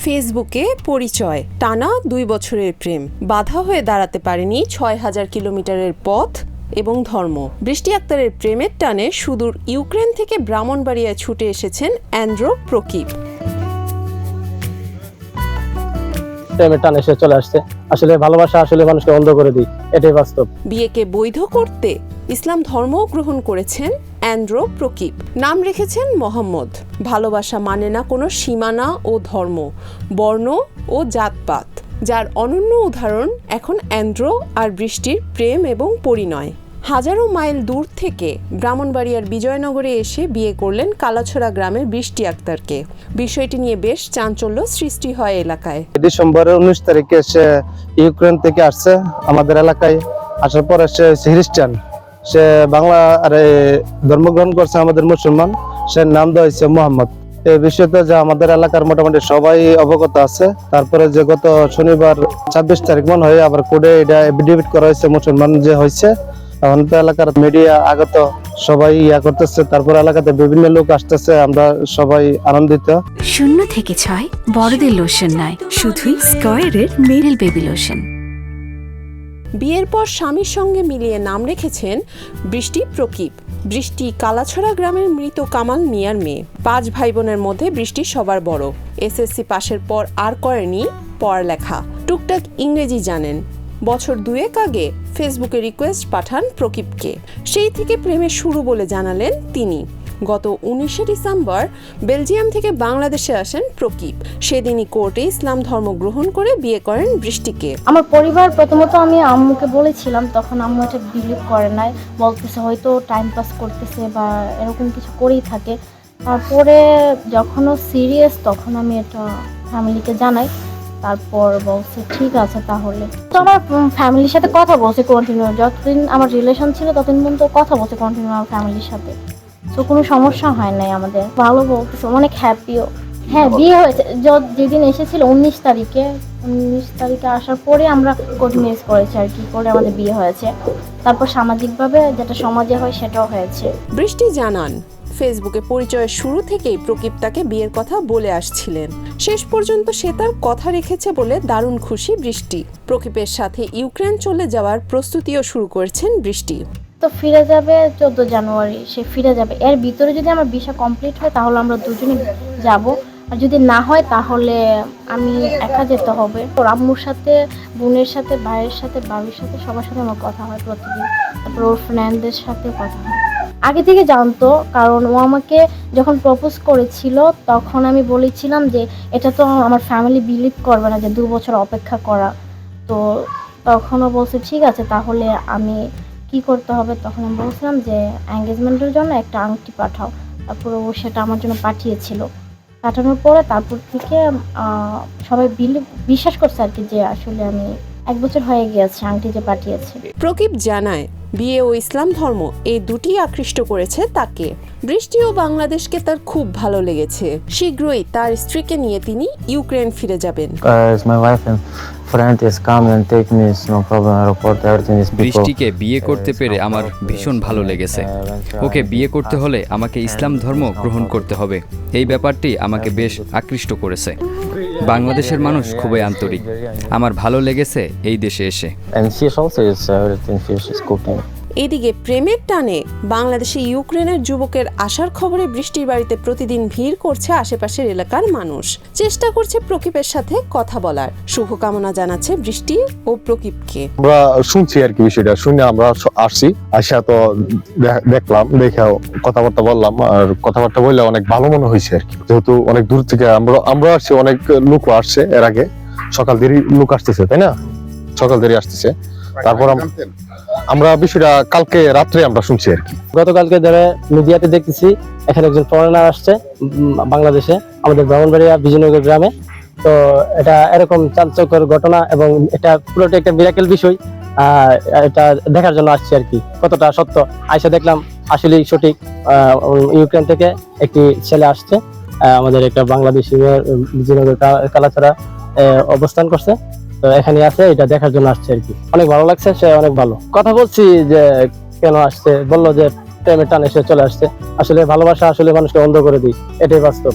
ফেসবুকে পরিচয়, টানা 2 বছরের প্রেম, বাধা হয়ে দাঁড়াতে পারেনি 6000 কিলোমিটারের পথ এবং ধর্ম। বৃষ্টি আক্তারের প্রেমের টানে সুদূর ইউক্রেন থেকে ব্রাহ্মণবাড়িয়ায় ছুটে এসেছেন অ্যান্ড্রো প্রকিপ। প্রেমের টানে সে চলে আসছে। আসলে ভালোবাসা আসলে মানুষকে অন্ধ করে দিই, এটাই বাস্তব। বিয়েকে বৈধ করতে ইসলাম ধর্ম গ্রহণ করেছেন অ্যান্ড্রো প্রকিপ। নাম রেখেছেন মোহাম্মদ। ভালোবাসা মানে না কোনো সীমানা ও ধর্ম, বর্ণ ও জাতপাত, যার অনন্য উদাহরণ এখন অ্যান্ড্রো আর বৃষ্টির প্রেম এবং পরিণয়। হাজারো মাইল দূর থেকে ব্রাহ্মণবাড়িয়ার বিজয়নগরে এসে বিয়ে করলেন কালাছড়া গ্রামের বৃষ্টি আক্তারকে। বিষয়টি নিয়ে বেশ চাঞ্চল্য সৃষ্টি হয় এলাকায়। ডিসেম্বরের 19 তারিখে সে ইউক্রেন থেকে আসছে আমাদের এলাকায়। আসার পরে সে খ্রিস্টান, সে বাংলা আর ধর্মগ্রহণ করছে আমাদের মুসলমান। সে নাম দেওয়া হয়েছে মোহাম্মদ। এই বিষয়তে যে আমাদের এলাকার মোটামুটি সবাই অবগত আছে। তারপরে যে গত শনিবার 26 তারিখ মনে হয় আবার কোর্টে এটা এফিডেভিট করা হয়েছে মুসলমান যে হয়েছে। এখন তো এলাকার মিডিয়া আগত সবাই করতেছে, তারপর এলাকাতে বিভিন্ন লোক আসতেছে, আমরা সবাই আনন্দিত। 0 থেকে 6 বড়দের লোশন নয়, শুধুই স্কয়ারের মেরিল বেবি লোশন। বিয়ের পর স্বামীর সঙ্গে মিলিয়ে নাম রেখেছেন বৃষ্টি প্রকিপ। বৃষ্টি কালাছড়া গ্রামের মৃত কামাল মিয়ার মেয়ে। 5 ভাই বোনের মধ্যে বৃষ্টি সবার বড়। এসএসসি পাশের পর আর করেনি পড়ালেখা, টুকটাক ইংরেজি জানেন। বছর 2 আগে ফেসবুকে রিকোয়েস্ট পাঠান প্রকিপকে। সেই থেকে প্রেমের শুরু বলে জানালেন তিনি। গত 19 ডিসেম্বর বেলজিয়াম থেকে বাংলাদেশে আসেন প্রকিপ। সেদিনই কোর্টে ইসলাম ধর্ম গ্রহণ করে বিয়ে করেন বৃষ্টিকে। আমার পরিবার প্রথমত আমি আম্মুকে বলেছিলাম, তখন আম্মু এটা বিলিভ করে নাই, বলতেছে হয়তো টাইম পাস করতেছে বা এরকম কিছু করেই থাকে। তারপরে যখন ও সিরিয়াস তখন আমি এটা ফ্যামিলিকে জানাই। তারপর বলছে ঠিক আছে তাহলে। তো আমার ফ্যামিলির সাথে কথা বলছে কন্টিনিউ, যতদিন আমার রিলেশন ছিল ততদিন পর্যন্ত কথা বলছে কন্টিনিউ আমার ফ্যামিলির সাথে। তো কোনো সমস্যা হয় নাই আমাদের, ভালো বলতেছে, অনেক হ্যাপিও। হ্যাঁ, বিয়ে হয়েছে যেদিন এসেছিল 19 তারিখে আসার পরে আমরা কন্টিনিউস করেছি আর কি, করে আমাদের বিয়ে হয়েছে। তারপর সামাজিকভাবে যেটা সমাজে হয় সেটাও হয়েছে। বৃষ্টি জানান ফেসবুকে পরিচয়ের শুরু থেকেই প্রকিপ তাকে বিয়ের কথা বলে আসছিলেন। শেষ পর্যন্ত সে তার কথা রেখেছে বলে দারুণ খুশি বৃষ্টি। প্রকিপের সাথে ইউক্রেন চলে যাওয়ার প্রস্তুতিও শুরু করেছেন বৃষ্টি। তো ফিরে যাবে 14 জানুয়ারি, সে ফিরে যাবে। এর ভিতরে যদি আমার ভিসা কমপ্লিট হয় তাহলে আমরা দুজনে যাব, আর যদি না হয় তাহলে আমি একা যেতে হবে। ওর আম্মুর সাথে, বোনের সাথে, ভাইয়ের সাথে, বাবির সাথে, সবার সাথে আমার কথা হয় প্রতিদিন। তারপর ওর ফ্রেন্ডদের সাথে কথা হয়। আগে থেকে জানতো, কারণ ও আমাকে যখন প্রপোজ করেছিল তখন আমি বলেছিলাম যে এটা তো আমার ফ্যামিলি বিলিভ করবে না যে 2 বছর অপেক্ষা করা। তো তখনও বলছে ঠিক আছে তাহলে আমি কি করতে হবে। তখন আমি বলছিলাম যে এঙ্গেজমেন্টের জন্য একটা আংটি পাঠাও। তারপর ও সেটা আমার জন্য পাঠিয়েছিল। পাঠানোর পরে তারপর থেকে সবাই বিশ্বাস করছে আর কি যে আসলে আমি 1 বছর হয়ে গিয়েছে আংটি যে পাঠিয়েছে। প্রকিপ জানায় বিয়ে ও ইসলাম ধর্ম এই দুটি আকৃষ্ট করেছে তাকে। বৃষ্টি ও বাংলাদেশকে তার খুব ভালো লেগেছে। শীঘ্রই তার স্ত্রীকে নিয়ে তিনি ইউক্রেন ফিরে যাবেন। বৃষ্টিকে বিয়ে করতে পেরে আমার ভীষণ ভালো লেগেছে। ওকে বিয়ে করতে হলে আমাকে ইসলাম ধর্ম গ্রহণ করতে হবে, এই ব্যাপারটি আমাকে বেশ আকৃষ্ট করেছে। বাংলাদেশের মানুষ খুবই আন্তরিক, আমার ভালো লেগেছে এই দেশে এসে। এদিকে প্রেমের টানে বাংলাদেশে ইউক্রেনের যুবকের আসার খবরে বৃষ্টির বাড়িতে প্রতিদিন ভিড় করছে আশেপাশের এলাকার মানুষ। চেষ্টা করছে প্রকিপের সাথে কথা বলার। শুভকামনা জানাচ্ছে বৃষ্টি ও প্রকিপকে। আমরা শুনছি আর কি, বিষয়টা শুনে আমরা আসছি। আসা তো দেখলাম, দেখে কথাবার্তা বললাম, আর কথাবার্তা বললে অনেক ভালো মনে হয়েছে আর কি। যেহেতু অনেক দূর থেকে আমরা আসছি, অনেক লোক আসছে এর আগে, সকাল দেরি লোক আসতেছে, তাই না? সকাল দেরি আসতেছে। তারপর আমরা বিষয়টা কালকে রাত্রে আমরা শুনছি আর কি। গতকালকে ধরে মিডিয়াতে দেখতেছি এখানে একজন ফরেনার আসছে বাংলাদেশে, আমাদের ব্রাহ্মণবাড়িয়া বিজয়নগর গ্রামে। তো এটা এরকম চাঞ্চল্যকর ঘটনা এবং এটা পুরোটা একটা মিরাকেল বিষয়। এটা দেখার জন্য আসছি আর কি, কতটা সত্য। আইসা দেখলাম আসলেই সঠিক। ইউক্রেন থেকে একটি ছেলে আসছে, আমাদের একটা বাংলাদেশি বিজয়নগর কালাছড়া অবস্থান করছে। তো এখানে আছে, এটা দেখার জন্য আসছে আর কি। অনেক ভালো লাগছে, সে অনেক ভালো। কথা বলছি যে কেন আসছে, বললো যে প্রেমের টানে সে চলে আসছে। আসলে ভালোবাসা আসলে মানুষকে অন্ধ করে দিই, এটাই বাস্তব।